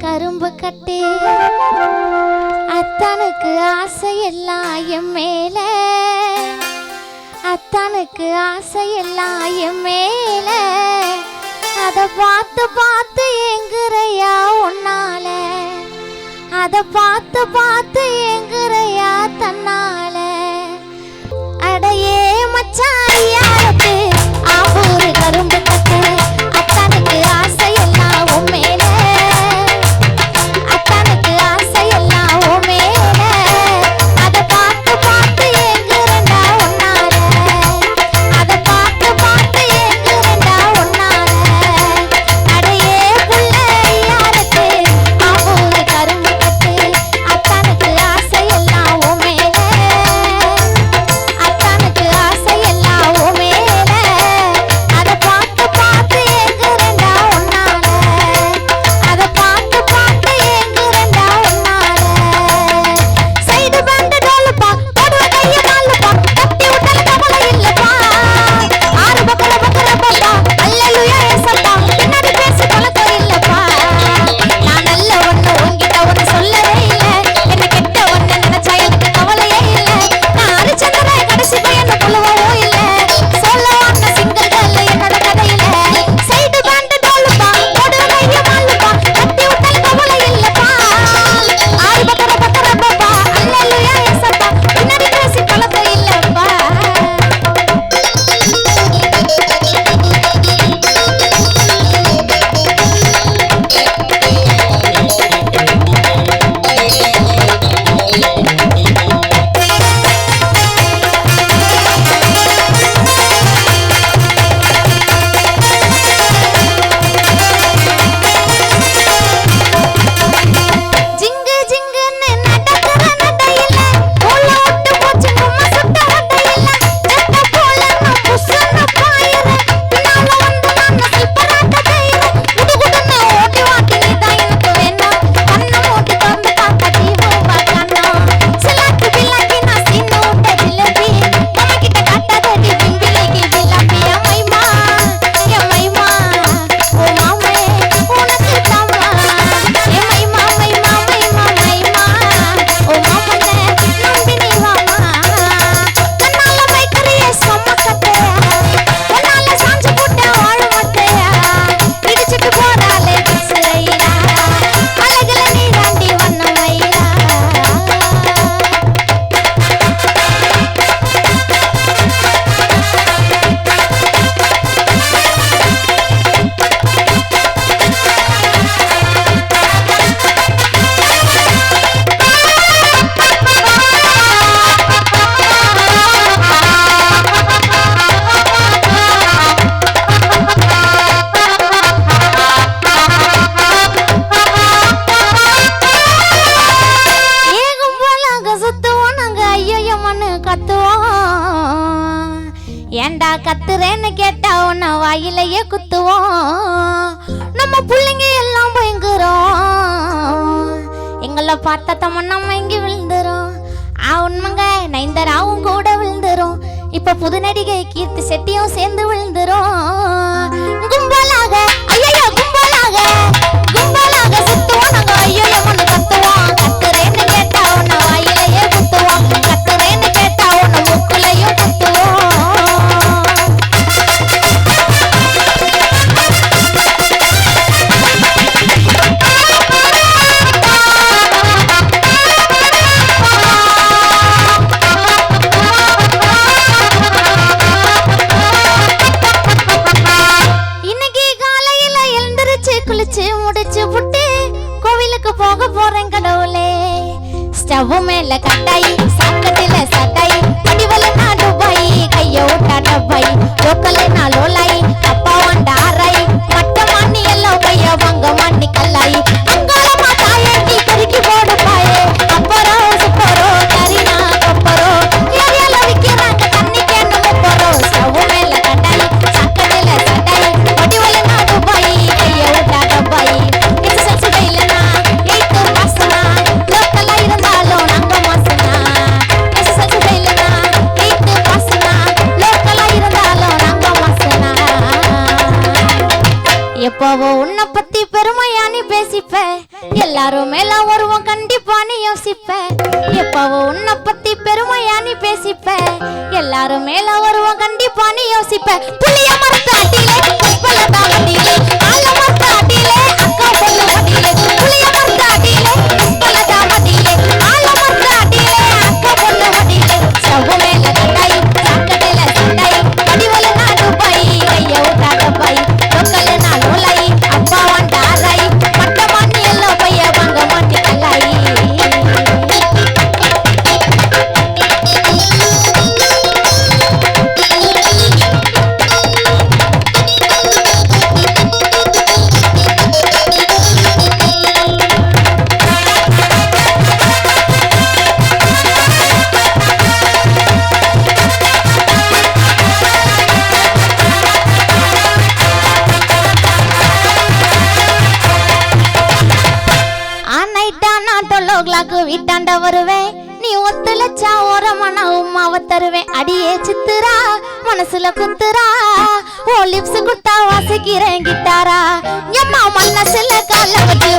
கரும்பு கட்டு அத்தானுக்கு ஆசையெல்லாம் என் மேல அத்தானுக்கு ஆசையெல்லாம் என் மேல அதை பார்த்து பார்த்து எங்குறையா உன்னால அதை பார்த்து பார்த்து எங்குறையா தன்னால அடையே மச்சாரியாரத்து ஆவூரு கரும்பு கட்டு அத்தானுக்கு ஆசையெல்லாம் உன் மேல அத்தானுக்கு ஆசையெல்லாம் உன் மேல அதை பார்த்து பார்த்து எங்குறண்டா உன்னால அதை பார்த்து பார்த்து எங்குறண்டா உன்னால அடையே புள்ளையாரத்து ஆவூரு கரும்பு கட்டு அத்தானுக்கு ஆசையெல்லாம் உன் மேல அத்தானுக்கு ஆசையெல்லாம் உன் மேல அதை பார்த்து பார்த்து எங்குறண்டா உன்னால அதை பார்த்து பார்த்து எங்குறண்டா உன்னால சைடு பேண்ட் டோலுப்பா போடுவ கைய நாலுப்பா கட்டி விட்டல கவலை இல்லப்பா ஆறு பக்கர பக்கர பாப்பா அல்லேலூயா ஏசப்பா பின்னாடி பேசி பழக்கம் இல்லப்பா நான் நல்ல ஒண்ணு உன்கிட்ட ஒண்ணு சொல்லவே இல்ல என்ன கெட்ட ஒண்ணு நினைச்சா எனக்கு கவலையே இல்ல நான் அரிச்சந்திர கடைசி பையன் புலவவும் இல்ல சொல்ல வந்த சிங்கிள் கேர்ள் என்னோட கதையில சைடு பேண்ட் டோலுப்பா போடுவ கைய நாலுப்பா கட்டி விட்டல கவலை இல்லப்பா ஆறு பக்கர பக்கர பாப்பா அல்லேலூயா ஏசப்பா பின்னாடி பேசி பழக்கம் இல்லப்பா ஜிங்கு ஜிங்குன்னு நடக்கிற நடையில போல விட்டு போச்சு நம்ம சுட்ட வட்டையில செத்த போல நான் புஷ்ஷன்னு பாயிறேன் பின்னால வந்து நான் சில்பராட்ட செய்றேன் குடுகுடுன்னு ஓடி வாட்டி நீதான் எனக்கு வேணும் கண்ணை மூடி திறந்து பார்த்தா தீவு பார்க்கணும் சிலாக்கு பிலாக்கி நான் சீனு விட்ட ஜிலேபி உனக்கிட்ட காட்டாதடி பிம்பிளிக்கு பிலாப்பி என் மைமா ஓ மாமே உனக்கு தாமா என் மைமா ஓ மாமனே நம்பி நீ வாமா கண்ணால மைக்கறிய சமக்கட்டையா உன்னால சாஞ்சு போட்ட வாழ மாட்டையா இடிச்சிட்டு போறாளே பிக்சரையா அழகுல நீ தாண்டி வண்ணமையா ஏகும் போலாங்க சுத்துவோம் நாங்க ஐயோயம்மான்னு கத்துவோம் ஏண்டா கத்துறேன்னு கேட்டா உன்னை வாயிலையே குத்துவோம் நம்ம பிள்ளைங்க எல்லாம் பயங்குறோம் எங்களை பார்த்த தமன்னா மயங்கி விழுந்துரும் உண்மைங்க நைந்தராவும் கூட விழுந்துரும் இப்ப புது நடிகை கீர்த்தி செட்டியும் சேர்ந்து விழுந்துரும் கும்பலாக ஐயோ கும்பலாக சுத்துவோம் நாங்க ஐயோயம்மான்னு கத்துவோம் கத்துறேன்னு கேட்டா உன்னை வாயிலையே குத்துவோம் கத்துறேன்னு கேட்டா உன்னை மூக்குலையும் குத்துவோம் இன்னைக்கு காலையில எழுந்திருச்சு குளிச்சு முடிச்சு புட்டு கோவிலுக்கு போக போறேன் கடவுளே ஸ்டவ் மேல கட்டாயி சாக்கட்டில சட்டாயி அடிவல நான் துபாய் கைய விட்டா டப்பாய் லோக்கல்ல நான் லோலாயி அப்பா வாண்டா ஆராய் மட்ட மாண்ணி எல்லாம் பைய வாங்க மாண்ணி கல்லாயி அங்காளமா தாயண்டி கருக்கி போடு பாயே அப்பரோ சுப்பரோ கரினா கொப்பரோ ஏரியால விக்கிறாங்க தண்ணிக்கு என்ன முப்பரோ ஸ்டவ் மேல கட்டாயி சாக்கட்டில சட்டாயி அடிவல நான் துபாய் கைய விட்டா டப்பாய் எக்ஸசைஸ் இல்லனா 8 மாசனா லோக்கல்ல இருந்தாலும் நாங்க மாசனா எக்ஸசைஸ் இல்லனா 8 மாசனா லோக்கல்ல இருந்தாலும் நாங்க மாசனா எப்பவோ உன்னை பத்தி பெருமையான நீ பேசிப்ப எல்லாரும் மேல வருவோம் கண்டிப்பா நீ யோசிப்ப எப்பவோ உன்னை பத்தி பெருமையா நீ பேசிப்ப எல்லாரும் மேல வருவோம் கண்டிப்பா நீ யோசிப்ப புளிய மரத்து அடியிலே புஷ்பலதா மடியிலே ஆல மரத்து அடியிலே அக்கா பொண்ணு மடியிலே புளிய மரத்து அடியிலே புஷ்பலதா மடியிலே ஆல மரத்து அடியிலே அக்கா பொண்ணு மடியிலே சவு மேல கட்டாய் சாக்கடையில சட்டாய் படிவல நாடு பாய் கைய விட்டாத பாய் தொக்கல நான் ஓலாய் அப்பா வாண்டாராய் பட்டமானி எல்லாம் பைய வாங்க மாட்டிக்கலாய் வீட்டாண்ட வருவேன் நீ ஒத்துழைச்சா ஓரமான உமாவை தருவேன் அடியே சித்துரா மனசுல குத்துரா ஓ லிப்ஸ் குத்தா வாசிக்கிறேன் கிட்டாரா எம்மா மனசுல கால வச்சு